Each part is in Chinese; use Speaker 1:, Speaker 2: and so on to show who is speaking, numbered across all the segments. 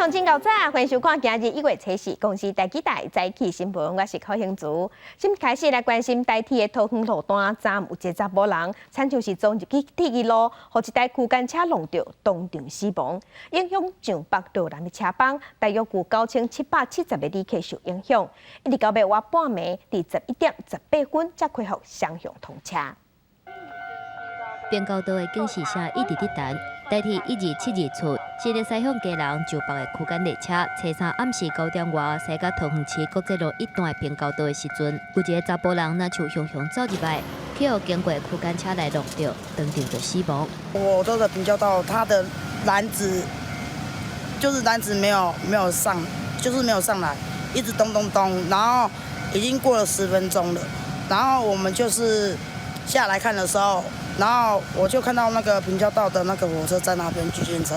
Speaker 1: 向真够早，欢迎收看今日1月7日公司台记台早起新闻，我是柯兴竹。先开始来关心台铁的桃园路段站有一个查甫人，惨像是撞入去铁轨路，和一台区间车撞到，当场死亡，影响上北道南的车帮，大约有9770个旅客受影响。一直到尾晚半暝，伫11:18分才恢复双向通车。
Speaker 2: 变高道的警示声一直伫弹，台铁127日出，新的西向家人就北的区间列车，初三暗时9点外驶到桃园市国际路一段的变高道的时阵，有一个查甫人若像向走入来，去互经过区间车来撞到，当场就死亡。
Speaker 3: 我这个平交道，它的篮子没有上，就是没有上来，一直咚咚咚，然后已经过了10分钟了，然后我们就是下来看的时候。然后我就看到那个平交道的那个火车在那边拒行车。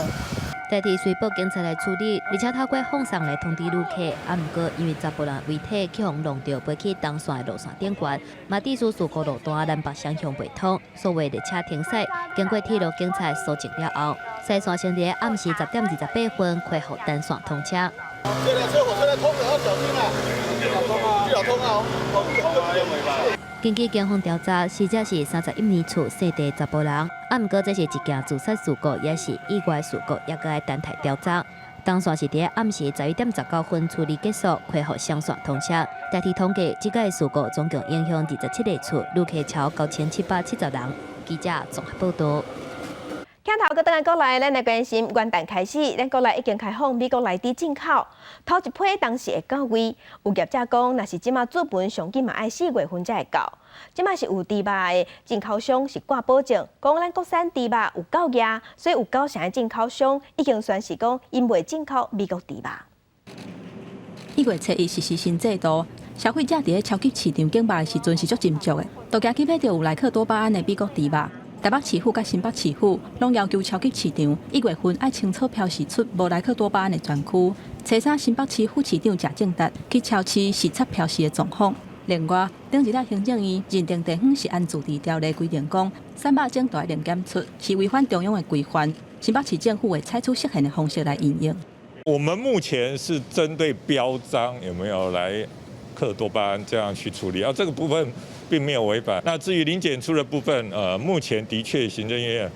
Speaker 2: 台铁随报警察来处理，而且透过放送来通知旅客。啊，不过因为查甫人遗体去互撞到飞去东线的路线顶悬，马地苏苏高路段南北双向袂通，所有列车停驶。经过铁路警察搜证了后，西线先伫暗时10:28分恢复单线通车。
Speaker 4: 这辆车火车在通了，要小心啊！不要通啊！
Speaker 2: 根据警方调查，死者是31年厝细地查甫人。啊，不过这是一件自杀事故，也是意外事故，也该等待调查。当线是伫暗时11:19分处理结束，恢复双线通车。台铁统计，这个事故总共影响27个厝，旅客超9770人。记者综合报道。
Speaker 1: 镜头搁倒来过来，咱来关心元旦开始，咱国内已经开放美国内地进口。头一批当时会到位，有业者讲，若是即马资本上紧嘛爱4月份才会到。即马是有猪肉的进口商是挂保证，讲咱国产猪肉有够野，所以有够成的进口商已经宣示讲，因袂进口美国猪肉。
Speaker 5: 1月7日实施新制度，消费者伫咧超级市场竞卖的时阵是足斟酌的，都惊去买到有莱克多巴胺的美国猪肉。台北市府甲新北市府拢要求超级市场1月份爱清楚标示出无莱克多巴胺的全区。初三新北市副市长谢正达去超市视察标示的状况。另外，顶一日行政院认定地方食安自治条例规定讲，3肉种都要零检出，是违反中央的规范。新北市政府会采取适限的方式来应用。
Speaker 6: 我们目前是针对标章有没有莱克多巴胺这样去处理，这个部分并没有违反。那至于零检出的部分，目前的确行政院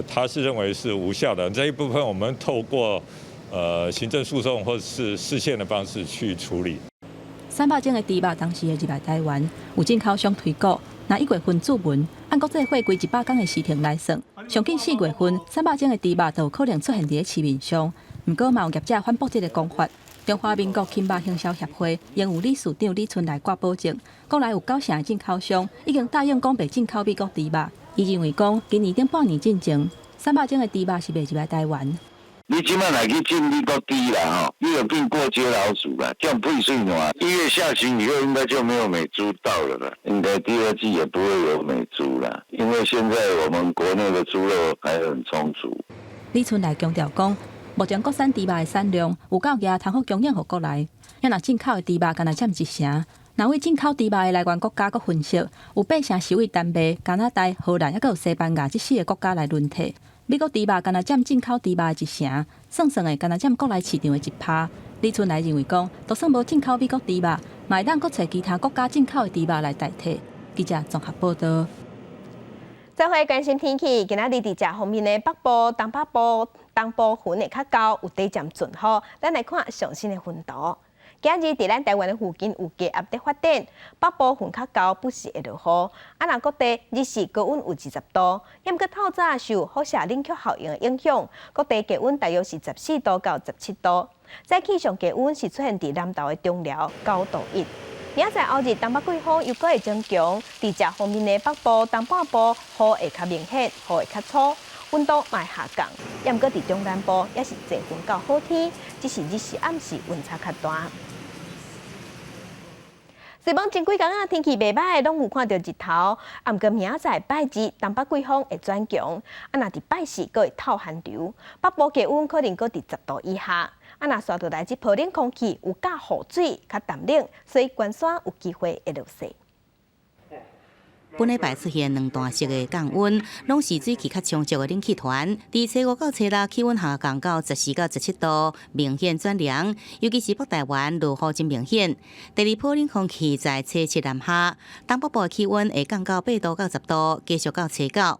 Speaker 6: 他是认为是无效的，这一部分我们透过行政诉讼或者是释宪的方式去处理。
Speaker 5: 3肉种的猪肉当时会入来台湾，有进口商推估，那1月份注文，按国际会规100天的时程来算，上紧4月份3肉种的猪肉就有可能出现伫市面上。不过，嘛有业者反驳这个讲法。中华民国禽肉行销协会营务理事长李春来挂保证，国内有9成的进口商已经答应讲袂进口美国猪肉。伊认为讲，今年顶半年进前，3肉种的猪肉是袂入来台湾。
Speaker 7: 你即摆来去进美国猪啦，你有变过街老鼠啦，这样退税嘛？1月下旬以后应该就没有美猪到了啦，应该第2季也不会有美猪啦，因为现在我们国内的猪肉还很充足。
Speaker 5: 李春来强调讲。目前国产猪肉的产量有够额，通好供应予国内。要若进口的猪肉，敢若占1成。若为进口猪肉的来源国家，阁分析有8成是为南美、加拿大、荷兰，还阁有西班牙这4个国家来轮替。美国猪肉敢若占进口猪肉的1成，算的敢若占国内市场的1%。李春来认为讲，就算无进口美国猪肉，嘛会当阁找其他国家进口的猪肉来代替。记者综合报道。
Speaker 1: 再回关心天气，今仔日伫遮方面的北部、东北部、东部云会较高，有短暂阵雨。咱来看上新的云图。今日伫咱台湾的附近有低压在发展，北部云较高，不时会落雨。若各地日时高温有20度，也毋过透早受辐射冷却效应的影响，各地低温大约是14度到17度。早起上低温是出现伫南投的中寮9度1。明仔载后日东北季风又搁会增强，伫遮方面的北部、东半部雨会较明显，雨会较粗，温度嘛会下降。也毋过伫中南部也是侪云到好天，只是日时暗时温差较大。随望前几天天气袂歹，拢有看到日头。啊，毋过明仔载拜日东北季风会转强，若伫拜四搁会透寒流，北部低温可能搁伫10度以下。若刷倒来这破冷空气有较雨水、较淡冷，所以关山有机会会落雪。
Speaker 8: 本礼拜出现2段式的降温，拢是水汽较充足的冷气团。伫初5到初6，气温下降到14到17度，明显转凉。尤其是北台湾落雨真明显。第二波冷空气在初7南下，东北部的气温会降到8度到10度，继续到初9。下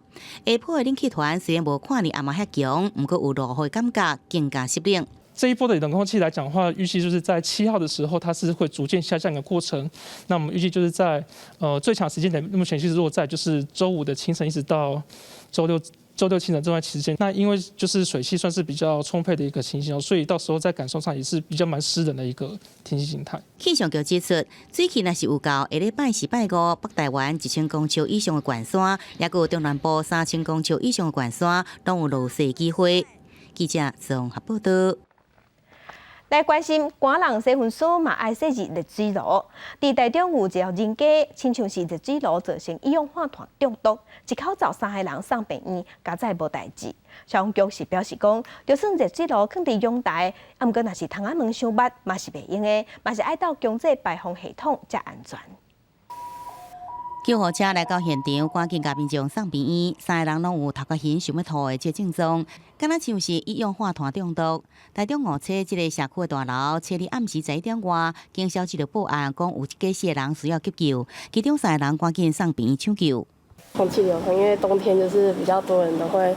Speaker 8: 坡的冷气团虽然无看你阿妈遐强，不过有落雨的感觉，更加湿冷。
Speaker 9: 这一波的冷空气来讲的话，预计就是在7号的时候，它是会逐渐下降的过程。那我们预计就是在最长时间点，目前是落在就是周5的清晨一直到周六清晨这段期间。那因为就是水汽算是比较充沛的一个情形，所以到时候在感受上也是比较蛮湿冷的一个天气形态。
Speaker 8: 气象局指出，水汽若是有够，下礼拜4、拜5，北台湾1000公尺以上的悬山，也有中南部3000公尺以上的悬山，拢有落雪机会。记者综合报道。
Speaker 1: 来关心寒人洗粪所嘛爱设置热水炉，伫台中有一条人家，亲像是热水炉造成一氧化碳中毒，一口罩3个人送病院，加在无代志。消防局是表示讲，就算热水炉放伫阳台，啊，毋过若是窗仔门伤捌，嘛是袂用的，嘛是爱到强制排风系统才安全。
Speaker 8: 救护车来到现场，赶紧甲民众送病院。3个人拢有头壳晕、想要吐的这症状，敢若像是一氧化碳中毒。台中5车这个社区的大楼，车里暗时11点外，警消接到报案，讲有一家4个人需要急救，其中3个人赶紧送病院抢救。
Speaker 10: 空气流通，因为冬天就是比较多人都会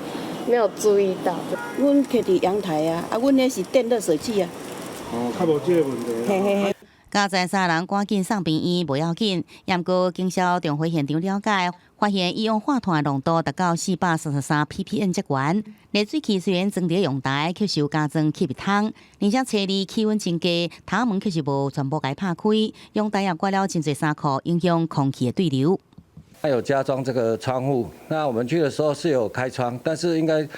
Speaker 10: 没有注意到。
Speaker 11: 阮徛伫阳台啊，阮那是电热水器啊。
Speaker 4: 哦，较无这个问题。
Speaker 11: 嘿嘿嘿。
Speaker 8: 加在3人赶紧送病院，无要紧。不过警消重回现场了解，发现一氧化碳浓度达到433 ppm 这悬。热水器虽然装伫阳台，却是有加装气密桶，而且车里气温真低，窗门却是无全部解拍开，阳台也挂了真侪衫裤，影响空气的对流。
Speaker 12: 它有加装这个窗户，那我们去的时候是有开窗，但是应该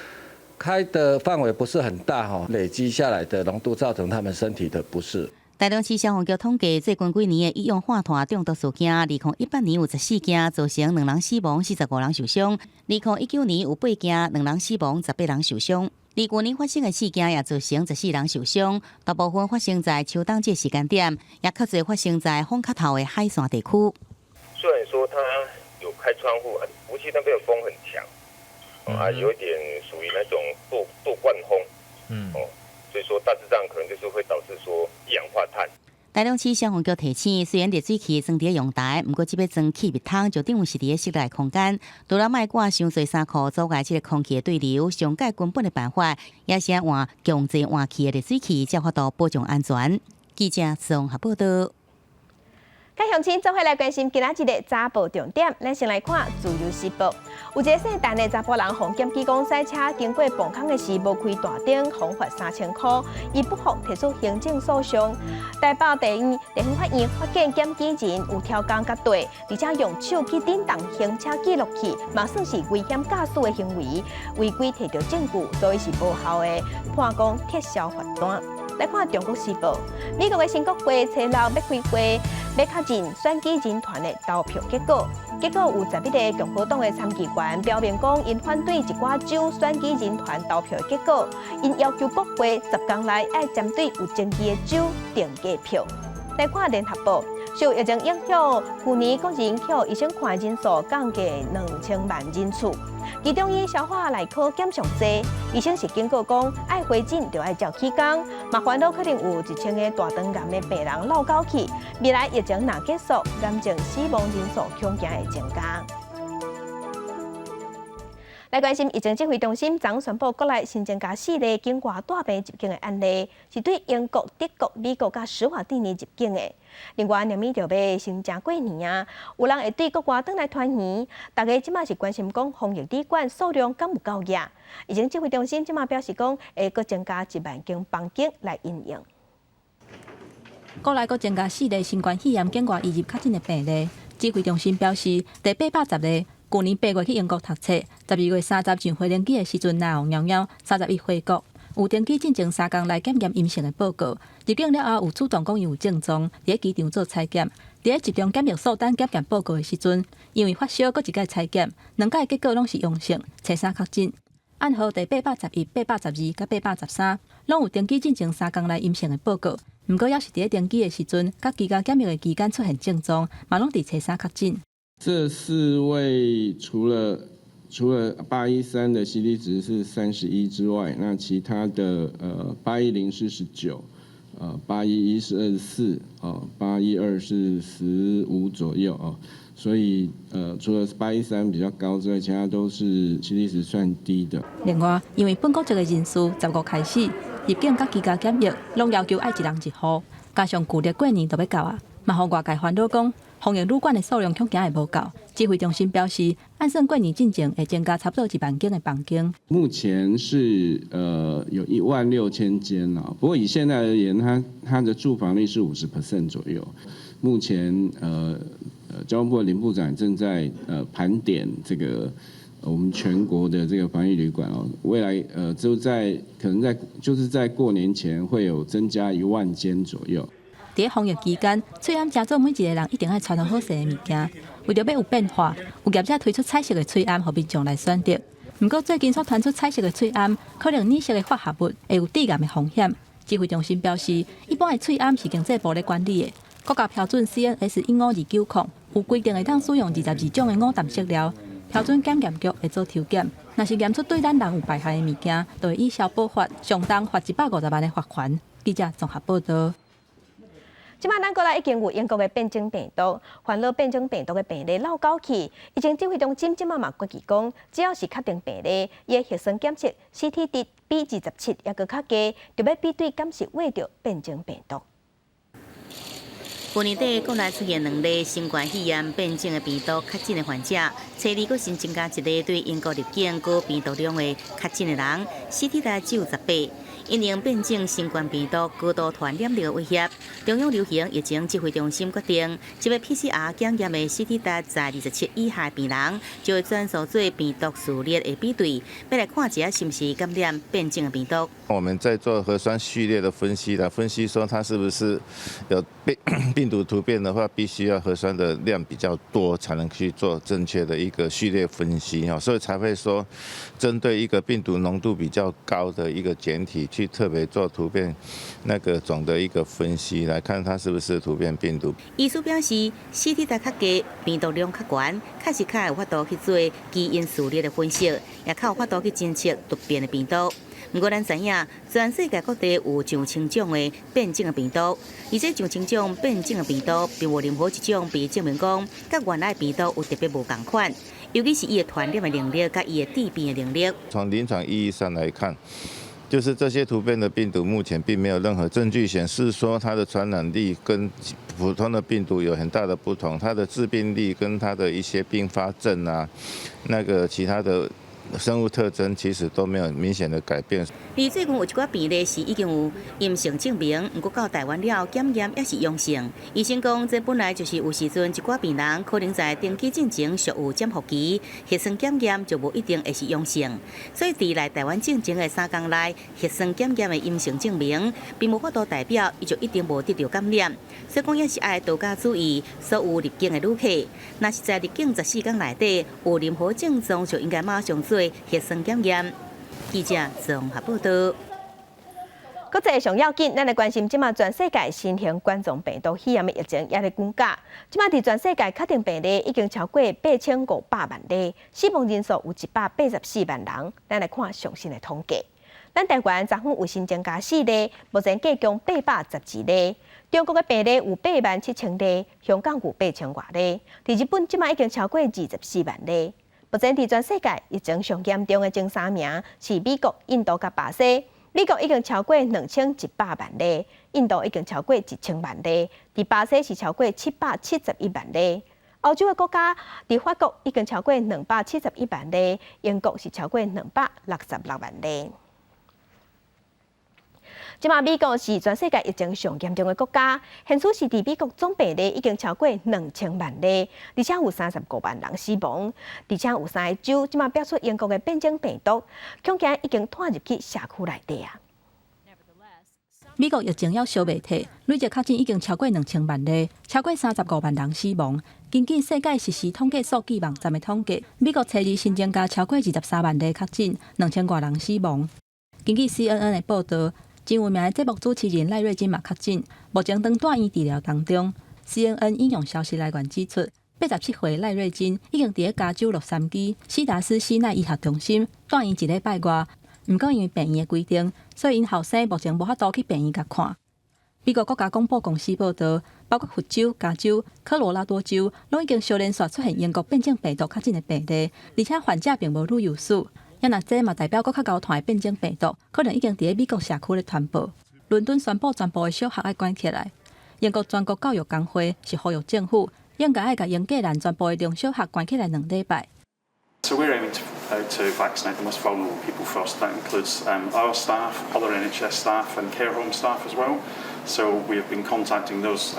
Speaker 12: 开的范围不是很大哈，累积下来的浓度造成他们身体的不适。
Speaker 8: 台中市消防局统计，最近几年的一氧化碳中毒事件，2018年有14件，造成2人死亡，45人受伤；2019年有8件，2人死亡，18人受伤。而去年发生的事件也造成14人受伤，大部分发生在秋冬这时间点，也较侪发生在风较透的海线地区。
Speaker 13: 虽然说它有开窗户，福气那边的风很强，有一点属于那种惰惯风，所以说大致上可能就是会导致说一氧化碳。
Speaker 8: 台中市消防局提醒，虽然热水器装伫阳台，不过这要装气密桶，就等于是伫咧室内空间，除了卖挂伤侪衫裤，阻碍这个空气的对流，上解根本的办法，也是换强制换气的热水器，才法度保障安全。记者综合报道。
Speaker 1: 介乡亲，做伙来关心今仔日的早报重点。咱先来看《自由时报》，有一个姓陈的查甫人，向检举讲赛车经过磅空的时无开大灯，罚款3000块，伊不服提出行政诉讼。台北地院地方法院发现检举人有挑工甲对，而且用手去震动行车记录器，嘛算是危险驾驶的行为，违规摕到证据，所以是无效的，判讲撤销罚单。来看《中国时报》，美国的新国会初6要开会，要确认选举人团的投票结果。结果有11个共和党的参议员表明讲，因反对一寡州选举人团投票的结果，因要求国会10天内要针对有争议的州定价票。来看《联合报》，受疫情影响，去年国人口医生看的人数降低2000万人次。其中以消化内科减上济，医生是警告讲，爱回诊就爱照起工，嘛烦恼可能有1000个大肠癌的病人落高去，未来疫情若结束，癌症死亡人数恐惊会增加。来关心疫情指挥中心昨宣布，国内新增加4例境外带病入境的案例，是对英国、德国、美国甲施华蒂尼入境的。另外，年尾就要新正过年啊，有人会对国外转来团圆，大家即马是关心讲防疫旅馆数量敢有够野。疫情指挥中心即马表示讲，会阁增加1万间房间来应用。
Speaker 5: 国内阁增加4例新冠肺炎境外移入确诊的病例，指挥中心表示，第810例。去年8月去英国读册，12月30上回登机的时阵，那有袅袅31回国，有登记进前3天来检验阴性的报告。入境了后有主动讲有症状，伫机场做采检。伫集中检疫所等检验报告的时阵，因为发烧，搁一届采检，2届结果拢是阳性，初3确诊。按号第811、812、甲813，拢有登记进前3天来阴性的报告。毋过，要是伫登记的时阵，甲居家检疫的期间出现症状，嘛拢伫初3确诊。
Speaker 14: 这4位除了813的 CT 值是31之外，那其他的810是19， 811是24， 812是15左右啊。所以除了813比较高之外，其他都是 CT 值算低的。
Speaker 5: 另外，因为本国籍的人数15开始入境甲居家检疫，拢要求爱一人1户，加上旧历过年都要到啊，嘛互外界烦恼讲防疫旅馆的数量恐惊会无够。指挥中心表示，按算过年进前会增加差不多1万间的房间。
Speaker 14: 目前是有16000间啊，不过以现在而言，它的住房率是50% 左右。目前交通部的林部长正在盘点这个我们全国的这个防疫旅馆哦，未来可能就是在过年前会有增加1万间左右。
Speaker 5: 在防疫期间，翠暗加做每一个人一定要穿好势的物件。为着要有变化，有业者推出彩色的翠暗，让民众来选择。不过最近所传出彩色的翠暗，可能染色的化合物会有致癌的风险。指挥中心表示，一般的翠暗是经济部咧管理的，国家标准 CNS15290有规定会当使用22种的5淡色料。标准检验局会做抽检，若是验出对咱人有危害的物件，就会依消保法上当罚150万的罚款。记者综合报道。
Speaker 1: 即摆咱国内已经有英国的变种病毒，烦恼变种病毒的病例闹高起，疫情指挥中心即摆嘛决议讲，只要是确定病例，伊的核酸检测 CT 值比27还佫较低，就要比对敢是患着变种病毒。
Speaker 8: 去年底，国内出现2例新冠肺炎变种的病毒确诊的患者，初二佫新增加1例对英国入境高病毒量的确诊的人 ，CT 值只有18。因应变种新冠病毒高度传染力的威胁，中央流行疫情指挥中心决定，这个 PCR 检验的 CT 值在27以下的病人，就会转属做病毒序列的比对，要来看一下是不是感染变种的病毒。
Speaker 15: 我们在做核酸序列的分析来分析说它是不是有病毒突变的话，必须要核酸的量比较多，才能去做正确的一个序列分析哈，所以才会说针对一个病毒浓度比较高的一个简体。去特别做突变那个种的一个分析，来看它是不是突变病毒。
Speaker 8: 医师表示 ，CT 值较低，病毒量较悬，确实较有法度去做基因序列的分析，也较有法度去侦测突变的病毒。不过，咱知影，全世界各地有上千种的变种的病毒，而且上千种变种的病毒，并无任何一种被证明讲甲原来的病毒有特别无同款，尤其是伊的传染的能力，甲伊的致病的能力。
Speaker 15: 从临床意义上来看。就是这些突变的病毒，目前并没有任何证据显示说它的传染力跟普通的病毒有很大的不同，它的致病力跟它的一些并发症啊，那个其他的生物特征其实都没有明显的改变。
Speaker 8: 而最近有一寡病例是已经有阴性证明，不过到台湾了检验也是阳性。医生讲，这本来就是有时阵一寡病人可能在登记进前属有潜伏期，核酸检验就无一定会是阳性。所以，伫来台湾进前的3天内，核酸检验的阴性证明，并无法度代表伊就一定无得到感染。所以讲也是爱多加注意所有入境的旅客，若是在入境14天内底有任何症状，就应该马上做核酸检验。记者综合报道。
Speaker 1: 国际上要紧，咱来关心即马全世界新型冠状病毒肺炎的疫情也在增加。即马伫全世界确定病例已经超过8500万例，死亡人数有184万人。咱来看详细的统计。咱台湾昨昏有新增加4例，目前计共812例。中国的病例有87000例，香港有8000多例。伫日本即马已经超过24万例。目前伫全世界疫情上严重的前3名是美国、印度甲巴西。美国已经超过2100万例，印度已经超过1000万例，伫巴西是超过771万例。欧洲的国家伫法国已经超过271万例，英国是超过266万例。即马美国是全世界疫情上严重的国家，现此时伫美国总病例已经超过2000万例，而且有35万人死亡，而且有3个州即马标出英国的变种病毒，恐惊已经探入去社区内底啊。
Speaker 5: 美国疫情要消未退，累计确诊已经超过2000万例，超过35万人死亡。根据世界实时统计数据网站的统计，美国初二新增加超过23万例确诊，2000多人死亡。根据 CNN 的报道。真有名的节目主持人赖瑞金嘛确诊，目前当住院治疗当中。CNN 引用消息来源指出， 87岁赖瑞金已经伫加州洛杉矶史达斯西奈医学中心住院1礼拜外，毋过因为病院的规定，所以因后生目前无法度去病院甲看。美国国家广播公司报道，包括佛州、加州、科罗拉多州，拢已经小连续出现英国变种病毒较近的病例，而且患者并无旅游史。也若这嘛代表搁较高团的变种病毒，可能已经伫美国社区咧传播。伦敦宣布全部的小学要关起来。英国全国教育工会是呼吁政府应该要甲英格兰全部的中小学关起来2礼拜。
Speaker 16: So we're aiming to vaccinate the most vulnerable people first. That includes our staff, other NHS staff, and care home staff as well. So we have been contacting those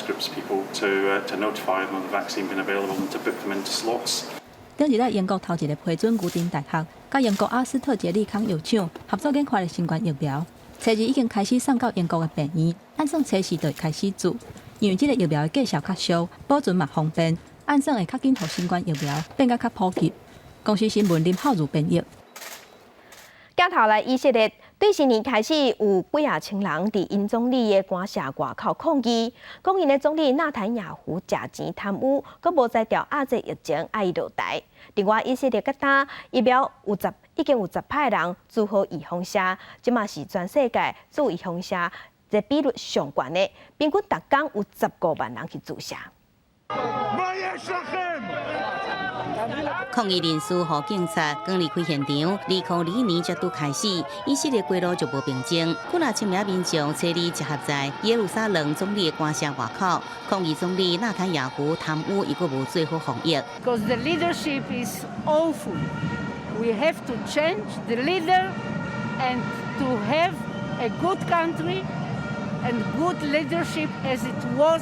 Speaker 16: groups of people to notify them of the vaccine being available and to book them into slots.
Speaker 5: 顶日咧，英国头一个批准牛津大学甲英国阿斯特捷利康药厂合作研发的新冠疫苗，初二已经开始送到英国的病院，按算初四就会开始做。因为这个疫苗的介绍较俗，保存嘛方便，按算会较紧，互新冠疫苗变甲较普及。公司新闻林浩如编译。
Speaker 1: 镜头来以色列，对新年开始有几啊千人伫因总理的官舍外口抗议，讲因的总理纳坦雅胡食钱贪污，佮无在调压制疫情，爱伊落台。另外，以色列佮他疫苗已经有10派人做好预防射，即嘛是全世界做预防射这比率上悬的，平均每天有15万人去注射。
Speaker 8: 抗议人士和警察刚离开现场，2021年才拄开始，以色列街路就无平静，几若千名民众车里集合在耶路撒冷总理的官舍外口，抗议总理纳坦雅胡贪污，伊阁无做好防疫。
Speaker 17: Because the leadership is awful. We have to change the leader and to have a good country and good leadership as it was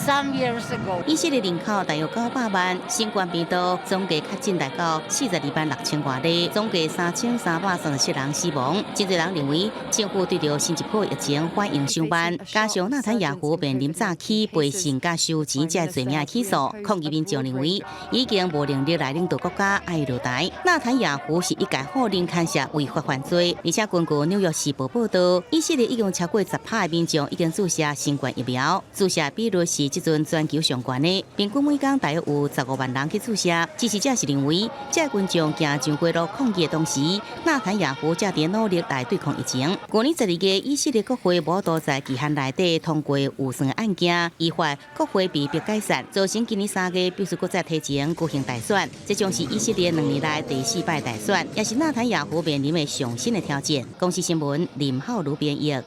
Speaker 17: some years ago.
Speaker 8: 以色列人口大约900万，新冠病毒总计确诊达到42万6千多例，总计3337人死亡。真侪人认为政府对着新一波疫情反应伤慢，加上纳坦雅胡面临早起背信甲收钱这罪名的起诉，抗议民众认为已经无能力来领导国家，爱落台。纳坦雅胡是一概否认牵涉违法犯罪，而且根据《纽约时报》报道，以色列已经超过10%的民众已经注射新冠疫苗，注射比率是即阵全球上悬的，平均每天大约有15万人去注射。支持者是认为，这群众行上街路抗议的同时，纳坦雅胡正在努力来对抗疫情。去年12月，以色列国会无多在期限内底通过预算的案件，依法国会被迫解散，造成今年3月必须搁再提前举行大选。这将是以色列2年来第4摆大选，也是纳坦雅胡面临的上新的挑战。公司新闻林浩如编译。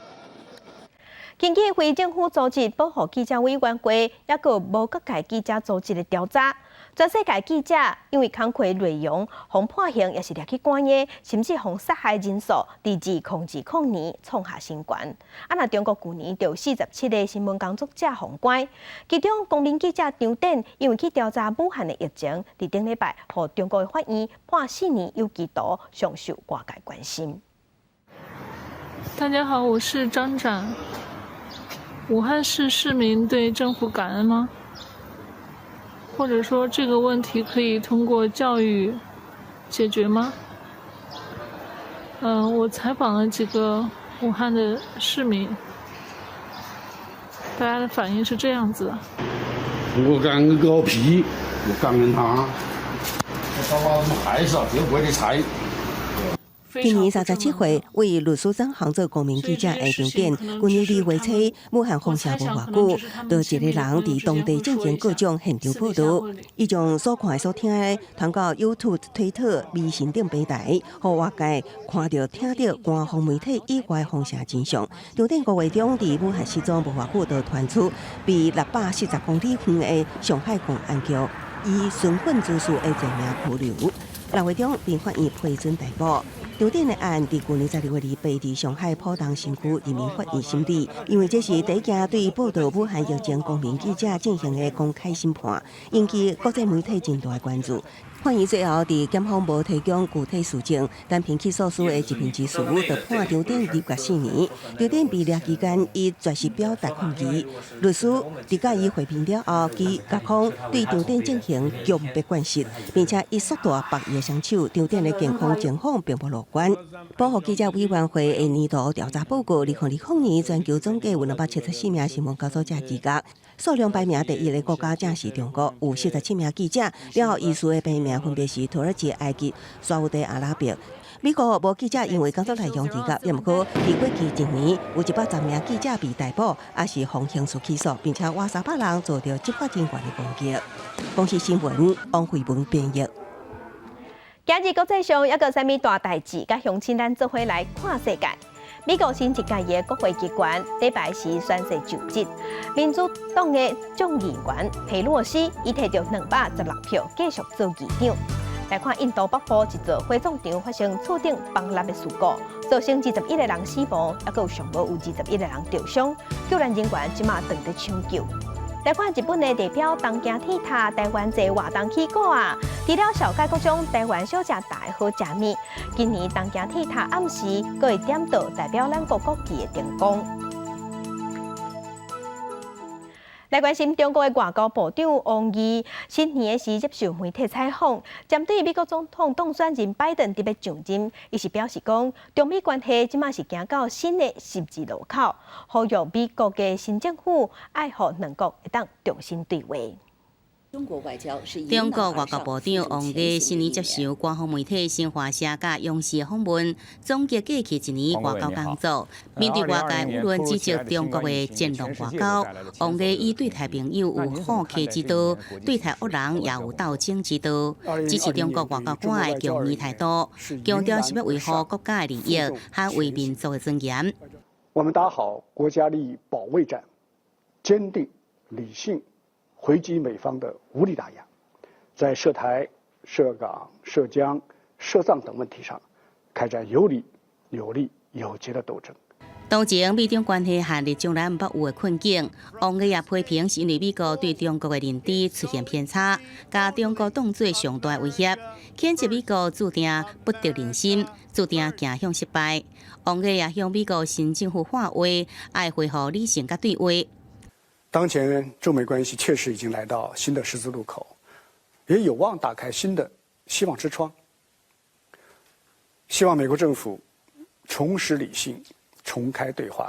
Speaker 1: 近期非政府组织保护记者委员会也有无各界记者组织的调查，全世界记者因为工作内容互判刑，也是掠去关押，甚至互杀害人数伫2020年创下新高。那中国去年就有47个新闻工作者互关，其中公民记者张典因为去调查武汉的疫情，伫顶礼拜互中国的法院判4年有期徒，上受外界关心。
Speaker 18: 大家好，我是张展。武汉市市民对政府感恩吗？或者说这个问题可以通过教育解决吗？我采访了几个武汉的市民，大家的反应是这样子的。
Speaker 19: 我感恩狗屁，我感恩他，我把我们害死了，又不会猜。
Speaker 20: 今年37岁，为律师长杭州公民记者的张典，去年2月初，武汉封城无偌久，就一个人伫当地进行各种现场报道。伊将所看所听的通过 YouTube、推特、微信等平台，互外界看到、听到官方媒体以外放射真相。张典5月中伫武汉市中无偌久就传出被640公里远的上海公安局以身份自述的罪名拘留。6月中，并法院批准逮捕。张典的案伫去年12月2日伫上海浦东新区人民法院审理，因为这是第一件对报道武汉疫情公民记者进行的公开审判，引起国际媒体真大的关注。法院最后伫检方无提供具体事证，但凭起诉书的一篇之诉，就判张典入狱4年。张典被掠期间，伊绝实表达抗议。律师伫甲伊回评了后，其甲方对张典进行强迫灌食，并且伊缩大白叶双手。张典的健康情况并不乐观。保护记者委员会的年度调查报告，2020年全球总计有274名新闻工作者资格。数量排名第1的国家正是中国，有47名记者，了后遗失的排名分别是土耳其、埃及、沙烏地阿拉伯。美国无记者因为工作内容提高，也毋过伫过去1年有110名记者被逮捕，也是奉刑事起诉，并且有300人遭到执法人员的攻击。公视新闻王慧文编译。
Speaker 1: 今日国际上还有啥物大代志？甲乡亲咱做伙来看世界。美国新一届的国会机关礼拜四宣誓就职，民主党的众议员佩洛西已摕到216票，继续做议长。来看印度北部一座火葬场发生厝顶崩塌的事故，造成21个人死亡，还有上无有21个人受伤，救援人员即马正在抢救。来看日本的地标东京铁塔，台湾济活动起鼓啊！除了小介各种台湾小吃大好食物，今年东京铁塔暗时佫会点到代表咱国国旗的灯光。来关心中国的外交部长王毅，新年时接受媒体采访，针对美国总统当选人拜登特别上任，伊是表示讲，中美关系即马是行到新的十字路口，呼吁美国的新政府爱互两国会当重新对话。
Speaker 8: 中国外交部长王毅新年接受官方媒体新华社甲央视的访问，总结过去1年外交工作。面对外界舆论指责中国的战狼外交，王毅以对台朋友有好客之道，对台恶人也有斗争之道，支持中国外交官的强硬态度，强调是要维护国家的利益和为民族的尊严。
Speaker 21: 我们打好国家利益保卫战，坚定理性。回击美方的无理打压，在涉台、涉港、涉疆、涉藏等问题上，开展有理、有利、有节的斗争。
Speaker 8: 当前美中关系和日中南北有的困境，王毅也批评是因为美国对中国的认知出现偏差，把中国当作上大威胁，谴责美国注定不得人心，注定走向失败。王毅也向美国新政府喊话，爱恢复理性甲对话。
Speaker 21: 当前中美关系确实已经来到新的十字路口，也有望打开新的希望之窗。希望美国政府重拾理性，重开对话，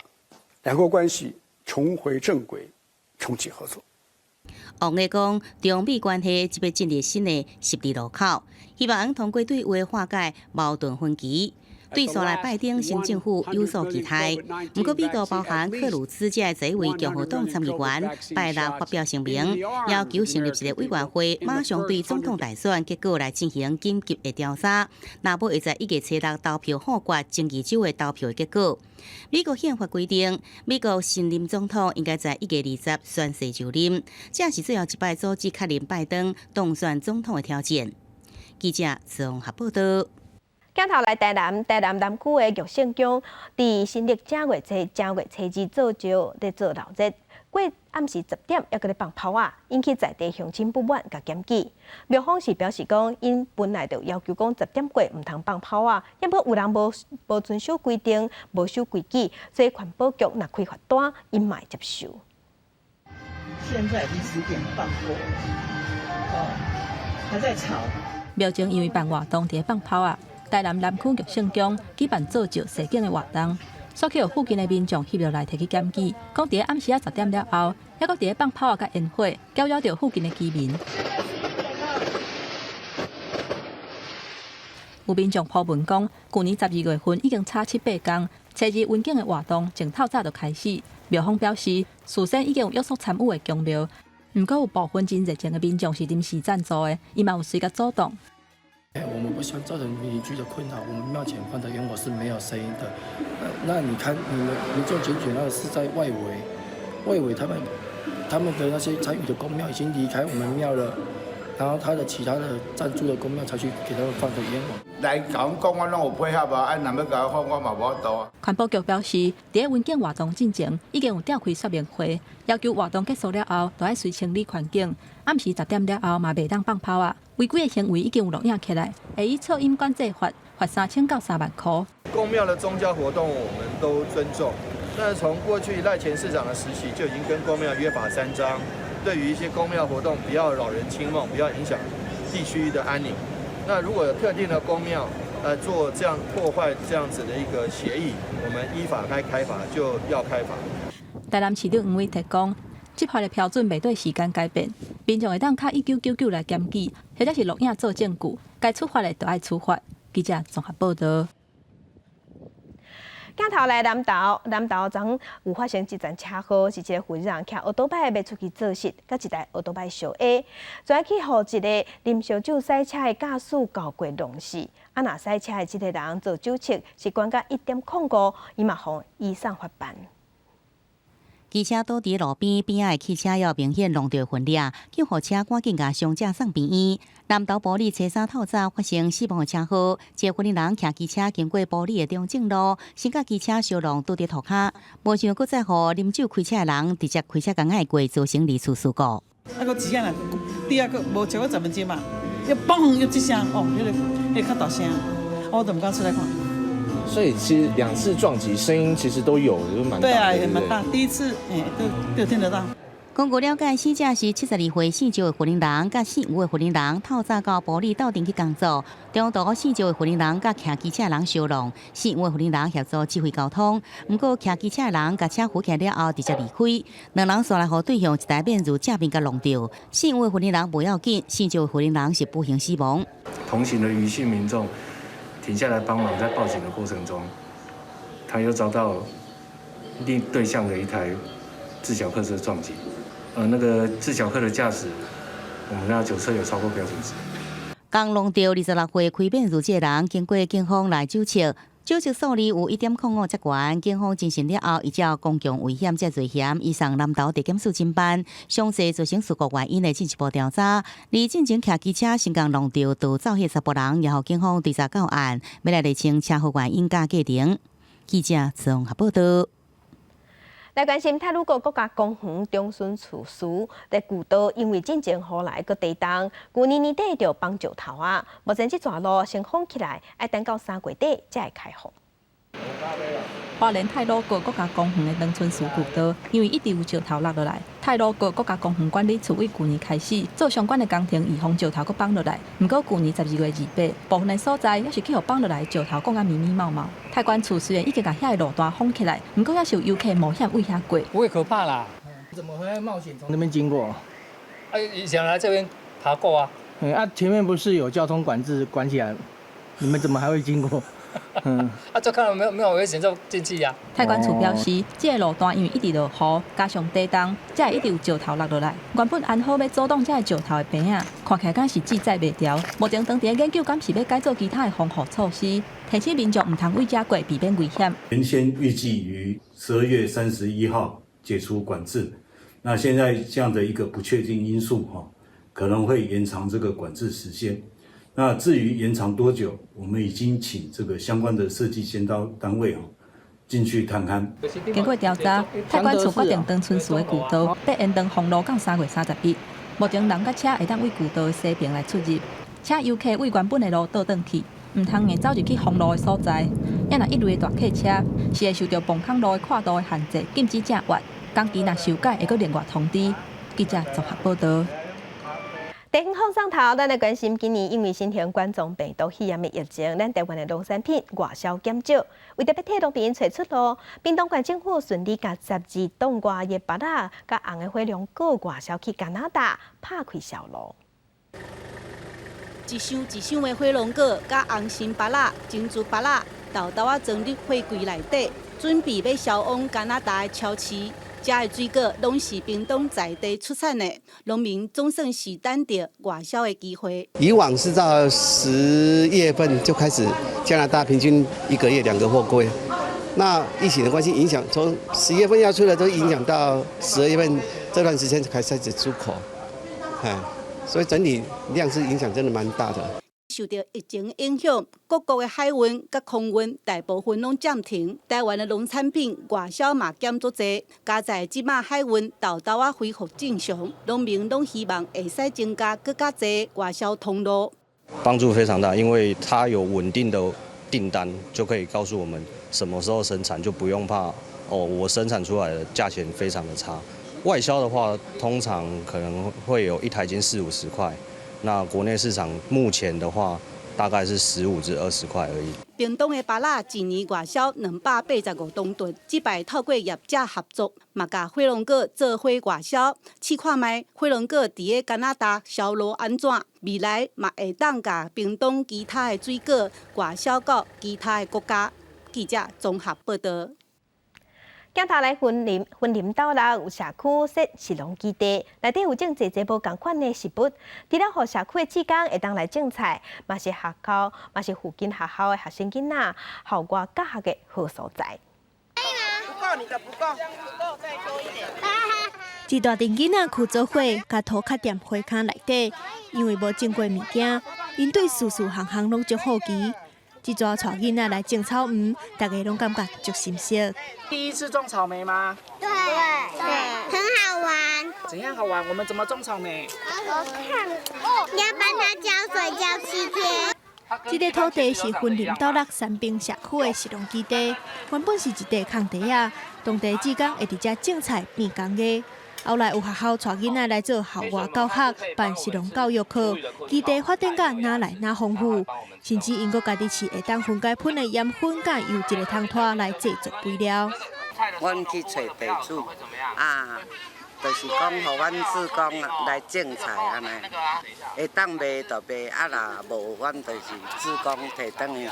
Speaker 21: 两国关系重回正轨，重启合作。
Speaker 8: 王毅讲，中美关系即要进入新的十字路口，希望通过对话化解矛盾分歧。对上来拜登新政府有所期待，不过美国包含克鲁兹这这一位共和党参议员拜六发表声明，要求成立一个委员会，马上对总统大选结果来进行紧急的调查，那不会在1月7日投票否决众议州的投票的结果。美国宪法规定，美国新任总统应该在1月20日宣誓就任，这是最后一摆组织确认拜登当选总统的条件。记者综合报道。
Speaker 1: 镜头来台南南区的玉圣宫，伫新历正月初2早朝在做闹热，过暗时10点还搁咧放炮啊，引起在地乡亲不满甲检举。庙方是表示讲，因本来就要求讲10点过唔通放炮啊，因为有人无遵守规定、无守规矩，所以环保局若开罚单，因嘛接受。
Speaker 11: 现在已经10点放过，还在吵。
Speaker 5: 庙前因为办活动伫放炮啊。台南南区玉圣宫举办造就示警的活动，所以有附近的民众翕落来提起检举，讲伫暗时10点了后，还搁伫放炮啊甲烟火，搅扰到附近的居民。有民众批文讲，去年12月份已经差7、8天，初2温景的活动从透早就开始。庙方表示，事先已经有约束参与的公庙，不过有部分真热情的民众是临时赞助的，伊嘛有随甲阻挡。
Speaker 22: 我们不希望造成邻居的困扰。我们庙前放的烟火是没有声音的。那你看，你们民众检举那个是在外围他们的那些参与的公庙已经离开我们庙了。然后他的其他的赞助的公庙才去给他们放个烟火。
Speaker 4: 来甲阮讲，我拢有配合啊，若要甲我放，我嘛无法度啊。
Speaker 5: 环保局表示，伫文件活动进前已经有召开说明会，要求活动结束了后，就要随清理环境。暗时10点了后嘛袂当放炮啊，违规的行为已经有录影起来，会以噪音管制法罚3000到3万块。
Speaker 2: 公庙的宗教活动我们都尊重。那从过去赖前市长的时期就已经跟公庙约法3章，对于一些公庙活动不要扰人清梦，不要影响地区的安宁。那如果有特定的公庙做这样破坏这样子的一个协议，我们依法该开罚就要开罚。
Speaker 5: 台南市长黄伟提讲，执法的标准袂对时间改变，民众会当靠1999来检举，或者是录影做证据，该处罚的就要处罚。记者综合报道。
Speaker 1: 镜头来南投昨有发生一阵车祸，是一个妇人骑奥多摆要出去做事，甲一台奥多摆相挨，再去互一个啉烧酒驶车的驾驶交过弄死。若驶车的这个人做酒测是关到1.05，伊嘛互移送法办。
Speaker 8: 机车倒伫路边，边仔的汽车要明显弄到分裂，救护车赶紧甲伤者送病院。南投埔里初3透早发生死亡的车祸，一个妇人骑机车经过埔里的中正路，先甲机车相撞拄伫涂骹，无想搁再互啉酒开车的人直接开车甲爱过，造成离次事故。
Speaker 11: 啊，搁一下人，底下搁无超过10分钟嘛，要嘣要一声，哦，迄个较大声，我都唔敢出来看。
Speaker 3: 所以其实2次撞击声音其实都有，就蛮大的。
Speaker 11: 对啊，也蛮大。第一次，都听得到。
Speaker 8: 根据了解，死者是72岁姓周的妇人，甲45岁妇人透早到埔里斗阵去工作，中途姓周的妇人甲骑机车的人相撞，45岁妇人协助指挥交通，不过骑机车的人甲车扶起了后直接离开，两人煞来互对向一台面如正面甲弄掉，45岁妇人不要紧，49岁妇人是不幸死亡。
Speaker 23: 同行的余姓民众停下来帮忙，在报警的过程中，他又遭到另对向的一台自小客车撞击。那个自小客的驾驶，我们那酒测有超过标准值。
Speaker 8: 刚弄掉26岁开面如这人，经过警方来酒测，酒测数字有1.05则悬。警方进行了后，依照公共危险这罪嫌，移送南投地检署侦办。详细造成事故原因的进一步调查。而进前骑机车成功弄掉逃走迄10人，也互警方调查到案，要来厘清车祸原因甲过程。记者综合报道。
Speaker 1: 来关心泰鲁阁国家公园中村处事在古道，因为进前雨来个地动，去年年底就绑石头啊。目前这段路先封起来，要等到3月底才会开放。
Speaker 5: 花莲泰鲁阁国家公园的长春树古道，因为一直有石头落落来，泰鲁阁国家公园管理处为去年开始做相关的工程，预防石头搁放落来。不过去年12月28，部分的所在也是去互放落来石头降啊密密茂茂。泰管处虽然已经把遐个路段封起来，不过也是有游客冒险为遐过。
Speaker 22: 不会可怕啦，怎么会冒险从那边经过？
Speaker 24: 以前来这边爬过啊。
Speaker 22: 前面不是有交通管制管起来，你们怎么还会经过？
Speaker 24: 就看到没有危险就进去呀。
Speaker 5: 泰管处表示，这个路段因为一直落雨，加上地动，才会一直有石头落落来。原本安好要阻挡这个石头的边啊，看起来敢是记载袂掉。目前当地研究敢是要改做其他的防护措施，提醒民众唔通为遮过，避免危险。
Speaker 25: 原先预计于12月31号解除管制，那现在这样的一个不确定因素可能会延长这个管制时间。那至于延长多久，我们已经请这个相关的设计先导单位进去探勘。
Speaker 5: 经过调查，泰管处决定长春树的古道要延长封路到3月30日。目前人甲车会当为古道的西边来出入，且游客为原本的路倒转去，唔通硬走入去封路的所在。也若一类的大客车是会受到崩坑路的跨度的限制，禁止正越。工期若修改，会搁另外通知。记者综合报道。
Speaker 1: 地方放上头，咱来关心今年因为新型冠状病毒肺炎的疫情，咱台湾的农产品外销减少。为特别替农民找出路，屏东县政府顺利甲12吨外的芭乐、甲红的火龙果外销去加拿大，拍开销路。
Speaker 26: 一箱一箱的火龙果、甲红心芭乐、珍珠芭乐，豆豆啊装入货柜内底，准备要销往加拿大的超市。这的水果拢是屏东在地出产的，农民总算是等到外销的机会。
Speaker 27: 以往是到10月份就开始，加拿大平均1个月2个货柜。那疫情的关系影响，从10月份要出的都影响到12月份这段时间才开始出口。所以整体量是影响真的蛮大的。
Speaker 26: 受到疫情影响，各国的海运甲空运大部分拢暂停。台湾的农产品外销嘛减足侪，加在即马海运豆豆啊恢复正常，农民拢希望会使增加更加侪外销通路。
Speaker 6: 帮助非常大，因为它有稳定的订单，就可以告诉我们什么时候生产，就不用怕我生产出来的价钱非常的差。外销的话，通常可能会有一台斤40-50块。那国内市场目前的话，大概是15至20块而已。
Speaker 26: 屏东的芭乐一年外销285公吨，这摆透过业者合作，嘛甲火龙果做伙外销，试看卖火龙果伫个加拿大销路安怎？未来嘛会当甲屏东其他的水果外销到其他的国家。记者综合报道。
Speaker 1: 镜头来云林岛内有社区设食农基地，内底有种济无共款的食物，除了互社区的志工会当来种菜，嘛是学校，嘛是附近学校的学生囡仔，校外教学的好所在。
Speaker 7: 不够你的不够，再多一点。
Speaker 9: 一大群囡仔去做伙，甲涂壳踮花坑内底，因为无种过物件，因对事事项项拢足好奇。一抓带囡仔来种草莓，大家拢感觉足新鲜。
Speaker 7: 第一次种草莓吗？对，
Speaker 10: 很好玩。
Speaker 7: 怎样好玩？我们怎么种草莓？
Speaker 10: 我看，要帮它浇水浇7天。
Speaker 9: 这个土地是云林岛内三滨社区的食农基地，原本是一块空地啊，当地志工会伫遮种菜变工艺。后来有学校带囡仔来做校外教学，办食农教育课，基地发展甲哪来哪丰富，甚至因阁家己饲会当分解喷的盐粉甲由一个汤拖来制作肥料。
Speaker 12: 阮去找地主啊，就是讲，互阮志工来种菜安尼，会当卖就卖，啊若无，阮就是志工摕转去，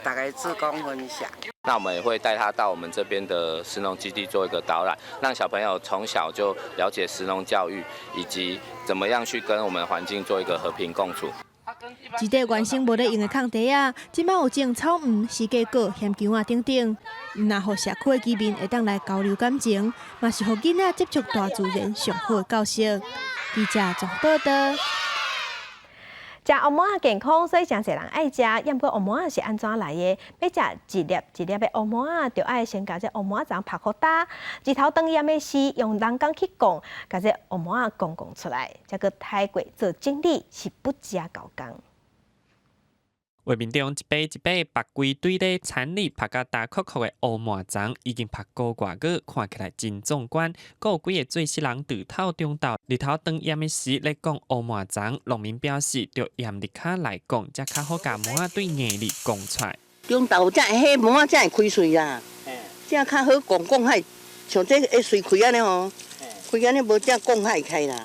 Speaker 12: 大家志工分享。
Speaker 13: 那我们也会带他到我们这边的食农基地做一个导览，让小朋友从小就了解食农教育，以及怎么样去跟我们环境做一个和平共处。
Speaker 9: 一块原先无咧用的空地啊，即摆有种草莓、四季果、香蕉啊等等，毋但互社区的居民会当来交流感情，嘛是互囡仔接触大自然上好的教室。记者综报道。
Speaker 1: 食黑毛仔健康，所以真侪人爱食。不过黑毛仔是安怎来的？要食一粒一粒的黑毛仔，就爱先甲这黑毛仔长拍好打，日头当炎的时，用人工去讲，甲这黑毛仔讲出来，再个太过做整理是不加高工。
Speaker 14: 画面中一杯一杯白规堆咧产力拍甲大壳壳的黑毛粽，已经拍高外个，看起来真壮观。还有几个做事人伫头中斗，日头当炎的时咧讲黑毛粽，农民表示着炎日卡来讲，才较好甲毛仔对硬力讲出来。
Speaker 12: 中斗才会迄毛仔才会开喙啦，才较好讲海，像这个喙开安尼吼，开安尼无才讲海开啦，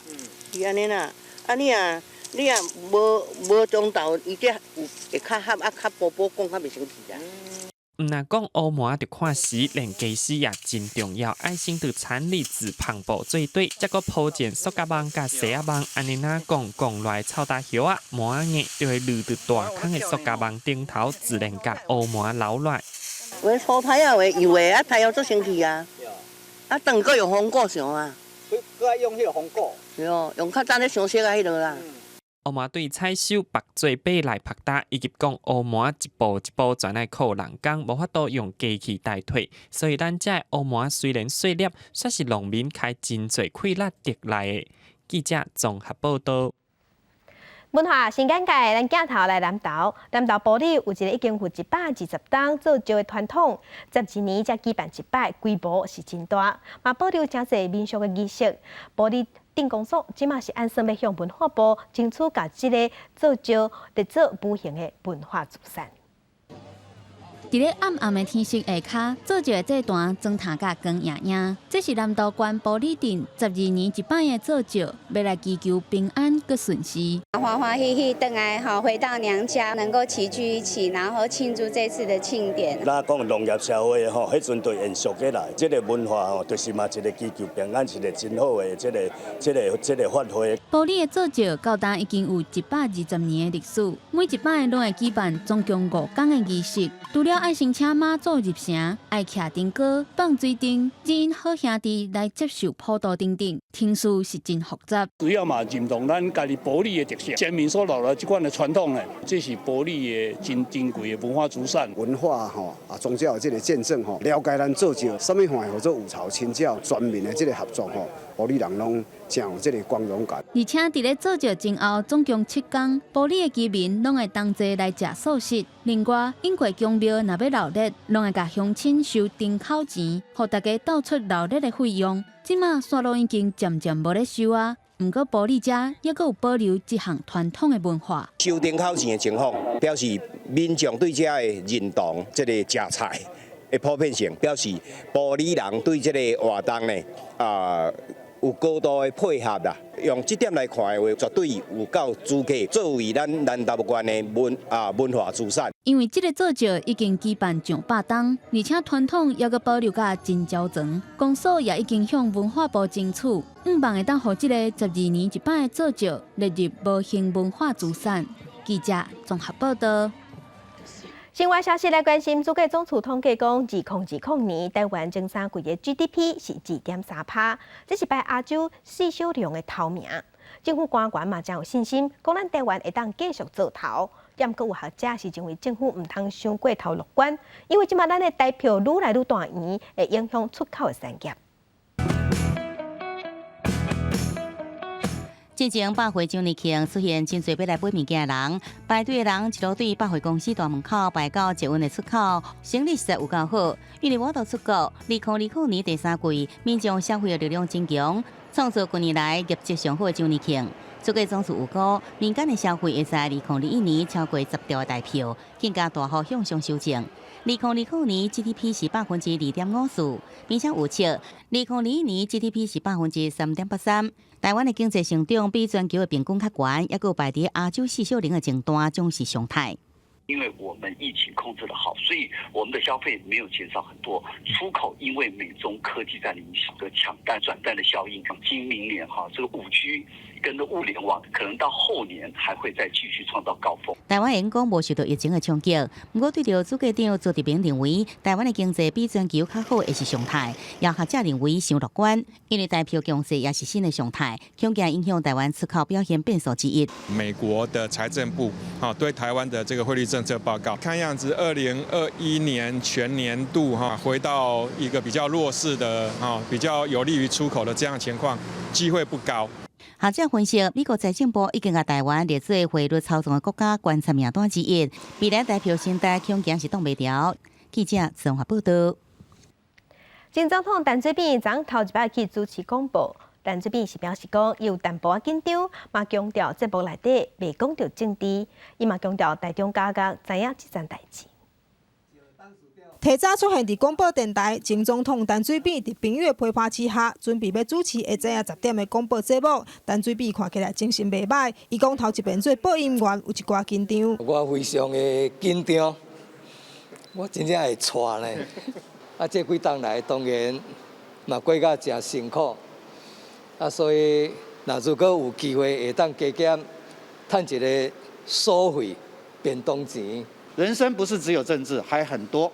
Speaker 12: 是安尼啦，你啊无中斗，伊只有会较合较薄薄讲较袂生气啦。
Speaker 14: 毋若讲黑毛仔，着看时，连技师也真重要，爱先着产力自磅礴做对，再个铺件塑胶网甲细仔网，安尼哪讲来臭大叶啊，毛仔硬就会落伫大坑的塑胶网顶头，自然甲黑毛仔流落。
Speaker 12: 有粗太啊，有油的太阳做生气啊，当个用红果上啊。
Speaker 7: 佮爱用迄个红果。
Speaker 12: 对哦，用较早咧上色啊迄落啦。
Speaker 14: 黑毛对采收白做白来拍打，以及讲黑毛一步一步全来靠人工，无法度用机器代替。所以咱这黑毛虽然细粒，却是农民开真侪气力得来的。记者综合报道。
Speaker 1: 文化新简介，咱镜头来南投埔里有一个已经有120档做石的传统，12年才举办一摆，规模是真大，嘛保留真侪民俗的仪式。埔里镇公所即马是按算要向文化部争取，甲即个做石来做无形的文化资产。
Speaker 26: 伫咧暗暗的天色下骹，做石这段装塔甲光影影，这是南投县埔里镇12年一摆的做石，要来祈求平安佮顺时。
Speaker 28: 欢欢喜喜回来哈，回到娘家，能够齐聚一起，然后庆祝这次的庆典。
Speaker 29: 咱讲农业社会吼，迄阵就延续起来，这个文化吼，就是嘛一个祈求平安，是一个真好的这个发挥。
Speaker 26: 埔里的做石到今已经有120年的历史，每一摆拢会举办总共5天的仪式，除了爱先请妈祖入城，爱徛灯歌、放水灯，只因好兄弟来接受普渡等等，程序是真复杂。
Speaker 19: 主要嘛认同咱
Speaker 23: 咱家己保利的特色，先民所留了这款的传统呢，这是保利的真珍贵的文化资产。
Speaker 27: 文化宗教的这个见证了解咱做就什么款合作五朝清教全面的这个合作保利人拢真有这个光荣感。
Speaker 26: 而且伫咧做就前后总共7天，保利的居民拢会同齐来食素食。另外，英国公庙若要闹热，拢会甲乡亲收丁口钱，互大家斗出闹热的费用。即马线路已经渐渐无咧收啊。不过，保利遮也阁有保留这项传统的文化。
Speaker 2: 收丁口钱的情况，表示民众对这的认同，这个食菜的普遍性，表示保利人对这个活动呢有高度的配合啦。用这点来看的话，绝对有够资格作为咱南投县的文化资产。
Speaker 26: 因为这个做醮已经举办上100档，而且传统也阁保留甲真招长。公所也已经向文化部争取，望会当互这个12年一摆的做醮列入无形文化资产。记者综合报道。
Speaker 1: 新闻消息来关心，主计总处统计讲，2020年台湾前3季的 GDP 是2.3%，这是拜亚洲市销量的头名。政府官员嘛真有信心，讲咱台湾会当继续做头。也毋过有学者是认为政府毋通伤过头乐观，因为即马咱的台票愈来愈大圆，会影响出口的产业。
Speaker 8: 进前百货周年庆出现真侪要来买物件的人，排队的人一路对百货公司大门口排到捷运的出口，生意实在有够好。因为我到出国，2020年第3季，民众消费的力量真强，创造近年来业绩上好的周年庆。主计总处有估，民间的消费会在2021年超过10兆的台票，更加大幅向上修正。2020年 GDP 是2.54%，并且预测2021年 GDP 是3.83%。台湾的经济成长比全球的平均较悬，也有排伫亚洲市销量的前段，将是常态。
Speaker 3: 因为我们疫情控制得好，所以我们的消费没有减少很多。出口因为美中科技战的影响的抢单转单的效应，今明年这个5G 跟着物联网，可能到后年还会再继续创造高峰。
Speaker 8: 台湾员工无受到疫情的冲击，不过对着主计长朱立明认为，台湾的经济比全球较好会是常态，也学者认为伤乐观，因为台票强势也是新的常态，恐惊影响台湾出口表现变数之一。
Speaker 4: 美国的财政部对台湾的这个汇率政策报告，看样子2021年全年度回到一个比较弱势的比较有利于出口的这样情况，机会不高。
Speaker 8: 学者分析，美国财政部已经把台湾列做汇率操纵的国家观察名单之一，未来台票新台恐惊是挡袂牢。记者综合报道。
Speaker 1: 前总统陈水扁昨头一摆去主持公布，陈水扁是表示讲，伊有淡薄仔紧张，嘛强调节目内底袂讲到政治，伊嘛强调台中家家知影这件代志。
Speaker 15: 提早出现伫广播电台，前总统陈水扁伫朋友陪伴之下，准备要主持下午10点的广播节目。陈水扁看起来精神袂歹，伊讲头一遍做播音员有一寡紧张。
Speaker 22: 我非常的紧张，我真正会喘呢。这几冬来当然嘛过到真辛苦，所以如果有机会会当加减赚一个收费便当钱。
Speaker 16: 人生不是只有政治，还很多。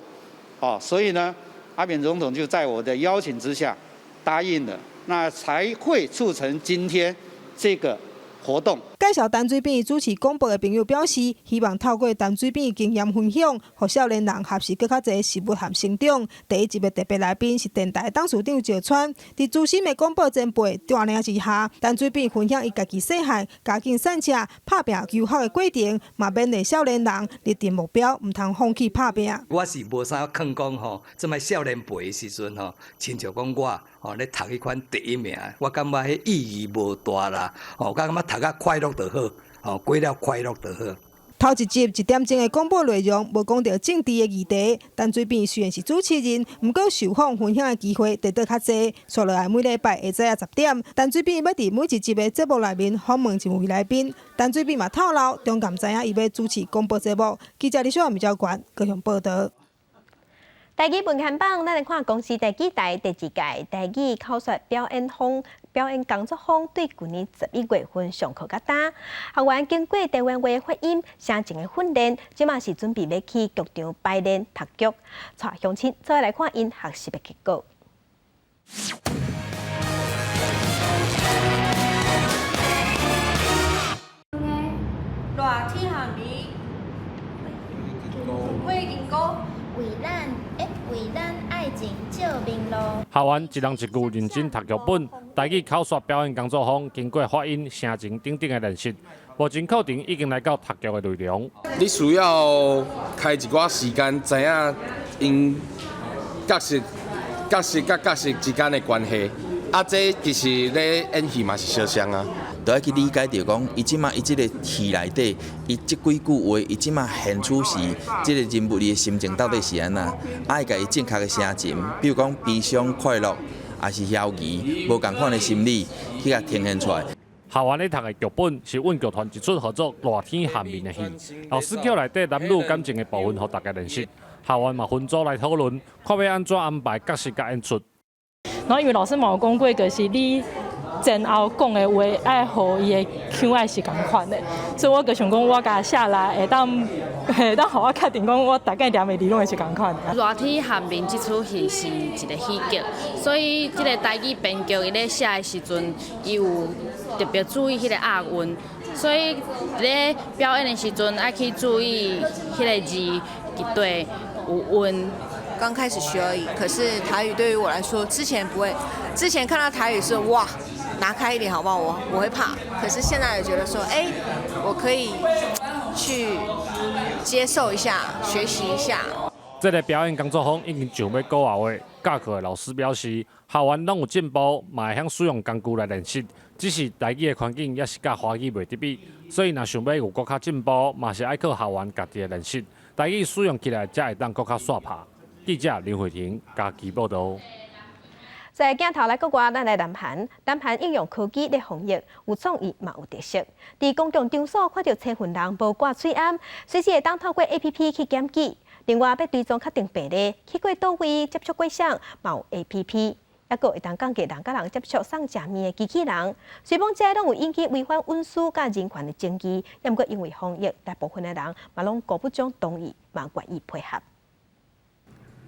Speaker 16: 所以呢，阿扁总统就在我的邀请之下答应了，那才会促成今天这个活动。
Speaker 15: 介绍陈水扁主持广播的朋友表示，希望透过陈水扁经验分享，让少年人学习更较侪事物和成长。第一集的特别来宾是电台董事长石川，伫资深的广播前辈带领之下，陈水扁分享伊家己细汉家境散车、拍拼求学的过程，嘛勉励少年人立定目标，唔通放弃拍拼。
Speaker 22: 我是无啥肯讲这摆少年辈的时阵亲像讲我咧读迄款第一名，我感觉迄意义无大啦。我感觉读甲快乐就好，过了快乐就好。
Speaker 15: 头一集1点钟的广播内容，无讲到政治的议题。陈水扁虽然是主持人，不过受访分享的机会得到较侪。接落来每礼拜下午10点，陈水扁要伫每一集的节目内面访问一位来宾。陈水扁嘛透露，中间知影伊要主持广播节目。记者李小米交关高雄报道。
Speaker 1: 台语文献榜，咱来看公司第几代第2届台语口说表演工作坊对去年11月份上课甲打，学员经过台湾话发音、声情的训练，即嘛是准备要去剧场排练读剧，带乡亲再来看因学习的结果。
Speaker 10: 为咱爱情照明路。
Speaker 5: 校园一人一句认真读剧本，台语口说表演工作坊经过发音、声情等等的练习，目前课程已经来到读剧的内容。
Speaker 6: 你需要开一寡时间，知影因角色甲角色之间的关系。啊，这其实咧演戏嘛是相像啊。
Speaker 11: 都要去理解着讲，伊即马伊即个戏内底，伊即几句话，伊即马现处时，即个人物伊的心情到底是安那？爱甲伊正确的声情，比如讲悲伤、快乐，还是消极，无共款的心理，去甲呈现出来。
Speaker 5: 校园咧读的剧本是阮剧团一出合作热天寒面的戏，老师叫内底男女感情的部分，互大家认识。校园嘛分组来讨论，看要安怎安排角色甲演出。
Speaker 17: 然后因为老师嘛有讲过，就是你前后讲的话，爱互伊的腔爱是共款的，所以我就想讲，我甲写来会当，互我确定讲，我大概念的字拢会是共款的。
Speaker 18: 热天寒面这出戏是一个喜剧，所以这个台语编剧伊咧写的时阵，伊有特别注意迄个押韵，所以咧表演的时阵爱去注意迄个字绝对有韵。
Speaker 20: 刚开始学而已，可是台语对于我来说，之前不会，之前看到台语是哇，拿开一点好不好？我会怕，可是现在也觉得说，我可以去接受一下，学习一下。
Speaker 5: 这个表演工作坊已经上要5号的，教课的老师表示，校园拢有进步，嘛会晓使用工具来练习，只是台语的环境也是甲华语袂得比，所以若想要有更较进步，嘛是爱靠校园家己的练习，台语使用起来才会当更较煞拍。记者林慧婷家己报道。
Speaker 1: 在镜头来国外，咱来南韩。南韩应用科技来防疫，有创意嘛有特色。伫公共场所看到青云人无挂嘴暗，随时会当透过 APP 去检举。另外，要追踪确定病例，去过倒位接触过谁，嘛有 APP。还佫会当降低人甲人接触送食面的机器人。虽讲这拢有引起违反运输甲人权的争议，也毋过因为防疫，大部分的人嘛拢各不将同意，嘛愿意配合。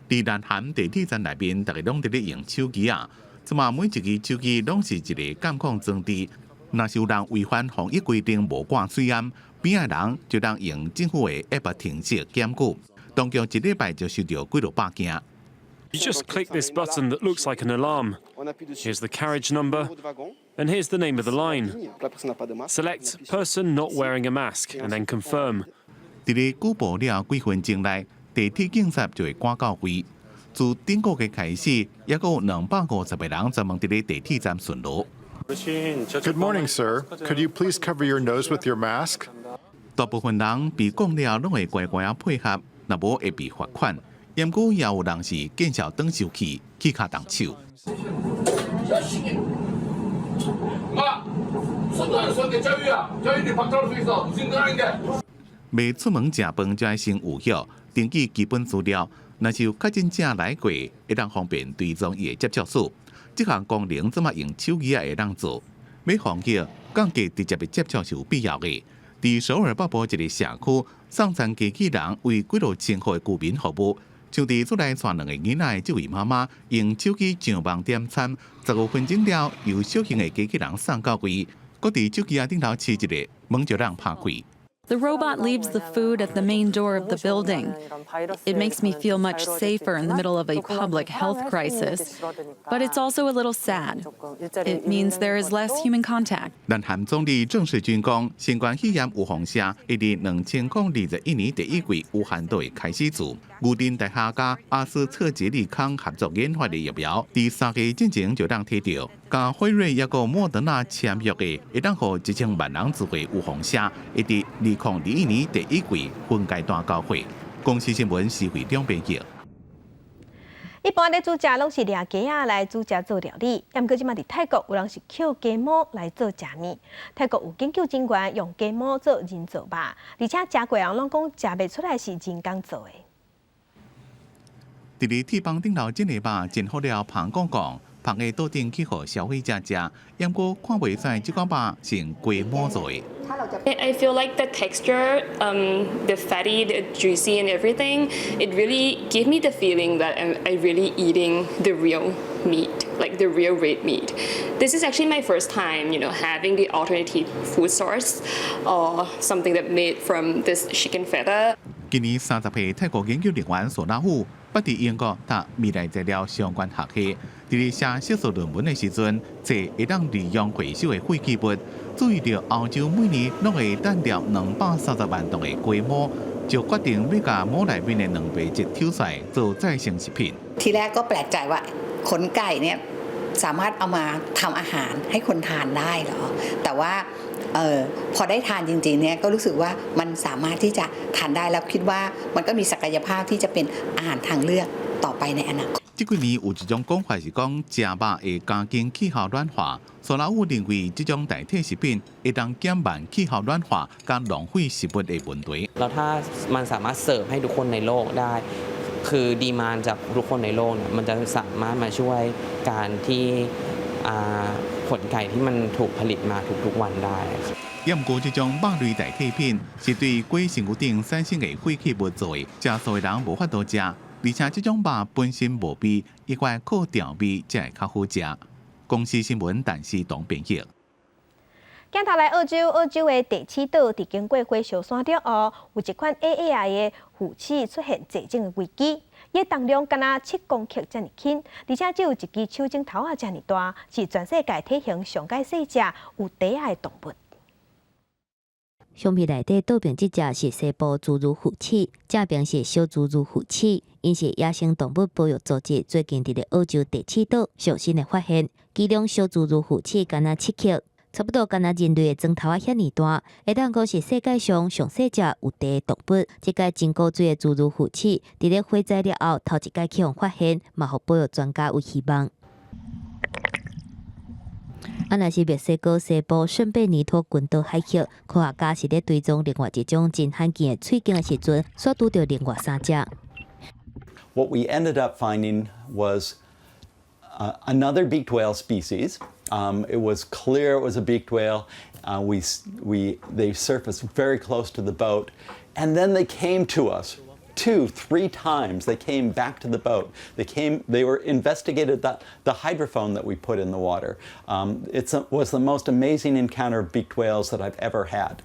Speaker 21: 伫南韩地铁站内面，大家拢伫咧用手机啊，即嘛每一支手机拢是一个监控装置。若是有人违反防疫规定无挂水暗，边仔人就当用政府的 App 停止检举，当局一礼拜就收到几落百件。
Speaker 24: You just click this button that looks like an alarm. Here's the carriage number, and here's the name of the line. Select person not wearing a mask, and then confirm.
Speaker 21: 伫咧举报了几分钟内，地铁警察就会赶到位。自顶个月开始，也有250个人专门伫咧地铁站巡逻。
Speaker 25: Good morning, sir. Could you please cover your nose with your mask?
Speaker 21: 大部分人被讲了拢会乖乖啊配合，若无会被罚款。严过也有人是见笑当受气，去卡动手。未出门食饭就要先有效登记基本资料，若是有确诊者来过，会当方便追踪伊的接触史。这项功能怎么用手机也会当做？要防疫，降低直接的接触是有必要的。伫首尔北部一个社区，送餐机器人为几落千户的居民服务。像伫厝内带2个囡仔的这位妈妈，用手机上网点餐，15分钟了，由小型的机器人送到位，搁伫手机顶头试一个，门就让拍开。
Speaker 30: The robot leaves the food at the main door of the building. It makes me feel much safer in the middle of a public health crisis, but it's also a little sad. It means there is less human contact.
Speaker 21: 南韩总理郑世军讲，新冠肺炎预防社会伫2021年第1季武汉队开始做。牛津大学甲阿斯特捷利康合作研发的疫苗，伫3个月之前就当摕到。甲辉瑞也个莫德纳签约的，会当互1000万人自费预防社，会伫2021年第1季分阶段交货。公司新闻是会长编辑。
Speaker 1: 一般咧煮食拢是掠鸡仔来煮食做料理，也毋过即马伫泰国有人是捡鸡毛来做食面。泰国有研究人员用鸡毛做人造肉，而且食过人拢讲食袂出来是人工做的。
Speaker 21: 伫咧铁棒顶头，这个肉真好了，香港讲，放喺桌顶去互消费者食，不过看袂出这款肉是用鸡毛做的。
Speaker 31: I feel like the texture, the fatty, the juicy, and everything. It really gave me the feeling that I'm really eating the real meat, like the real red meat. This is actually my first time, having the alternative food source or something that made from this chicken feather.
Speaker 21: 今年30岁泰国研究人员索拉夫捌伫英国读未来材料相关学系，伫写学术论文的时阵，即会当利用回收的废弃物，注意到澳洲每年拢会单掉230万吨的龟毛，就决定要甲毛内面的2倍质挑出来做再生食品。
Speaker 2: ทีแรกก็แปลกใจว่าขนไก่เนี่ยสามารถเอามาทำอาหารให้คนทานได้เหรอแต่ว่าพอได้ทานจริงๆเนี่ยก็รู้สึกว่ามันสามารถที่จะทานได้แล้วคิดว่ามันก็มีศักยภาพที่จะเป็นอาหารทางเลือกต่อไปในอนาคต
Speaker 21: 这几年有一种讲法是讲，食肉会加紧气候暖化。苏拉夫认为，这种代替食品会当减慢气候暖化加浪费食物的问题。
Speaker 7: แล้วถ้ามันสามารถเสิร์ฟให้ทุกคนในโลกได้คือดีมานจากทุกคนในโลกเนี่ยมันจะสามารถมาช่วยการที่ผลไก่ที่มันถูกผลิตมาทุกๆวันได้
Speaker 21: 不过，这种肉类代替品是对果身躯顶产生的废弃物做的，食素的人无法度食。而且这种肉本身无味，应该靠调味才会较好食。公司新闻但是当编辑。
Speaker 1: 镜头来澳洲的第7岛，伫经过火烧山了后，有一款 AI 的武器出现坐正的危机。伊重量敢若7公克这么轻，而且只有一支手指头啊这么大，是全世界体型上界细只有底下的动物。
Speaker 9: 相片内底倒边这只是西部侏儒虎齿，正边是小侏儒虎齿，因是野生动物保育组织最近伫澳洲第7岛上新的发现，其中小侏儒虎齿敢若7克，差不多敢若人类的砖头啊遐尼大，会当讲是世界上上细只有地的动物。这个真古锥的侏儒虎齿，伫咧火灾了后，头一届去互发现，嘛互保育专家有希望。若是墨西哥西部圣贝尼托群岛海峡，科学家是咧追踪另外一种真罕见的喙鲸的时阵，所拄到另外3只。
Speaker 12: What we ended up finding was another beaked whale species. It was clear it was a beaked whale. They surfaced very close to the boat, and then they came to us. 2-3 times they came back to the boat. They were investigated the hydrophone that we put in the water. It was the most amazing encounter of beaked whales that I've ever had.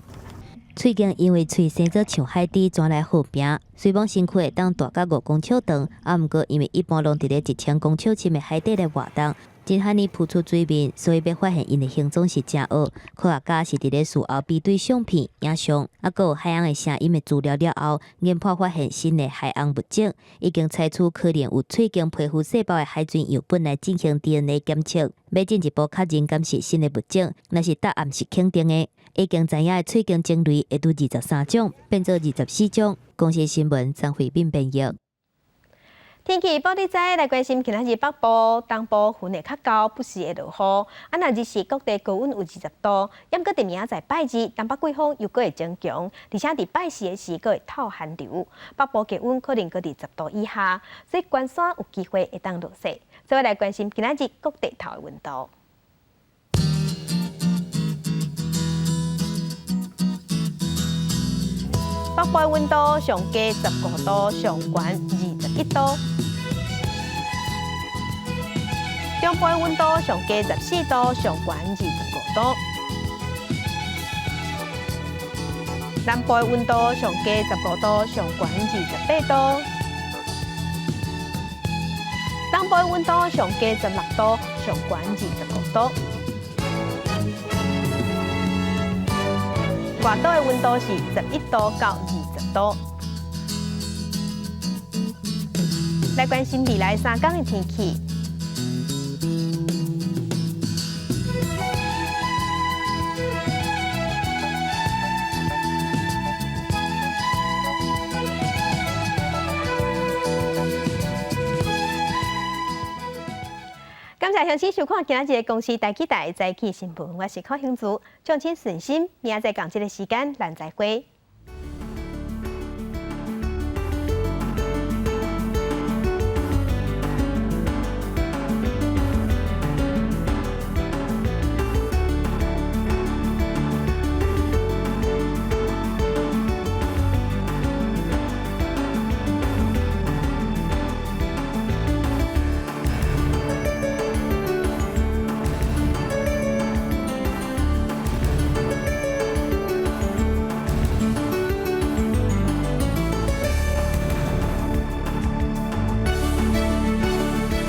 Speaker 9: 喙鲸因为喙生做像海底钻来好平，虽然身躯会当大到5公尺长，毋过因为一般拢伫咧1000公尺深的海底来活动。真罕尼浮出水面，所以要发现因的形状是真恶。科学家是伫咧事后比对相片、影像，还有海洋的声音的资料了后，研判发现新的海洋物质，已经采取可能有喙鲸皮肤细胞的海豚样本来进行 DNA 检测。要进一步确认敢是新的物质，若是答案是肯定的，已经知影的喙鲸种类会由23种变做24种。公司新闻张慧敏编译。
Speaker 1: 天气报你知，来关心今仔日北部、东部云会较高，不时会落雨。若日时各地高温有20度，抑搁伫明仔载拜日，东北季风又搁会增强，而且伫拜四的时搁会透寒流。北部气温可能搁伫10度以下，所以关山有机会会当落雪。所以来关心今仔日各地头的温度。北部的温度上低15度，上悬21度。中部的温度上低14度，上悬25度；南部的温度上低15度，上悬28度；东部的温度上低16度，上悬25度；外岛的温度是11度到20度。来关心未来3天的天气。感谢乡亲收看今仔日的公司大期待早起新闻，我是柯兴珠，祝亲顺心，明仔载同一个时间咱再会。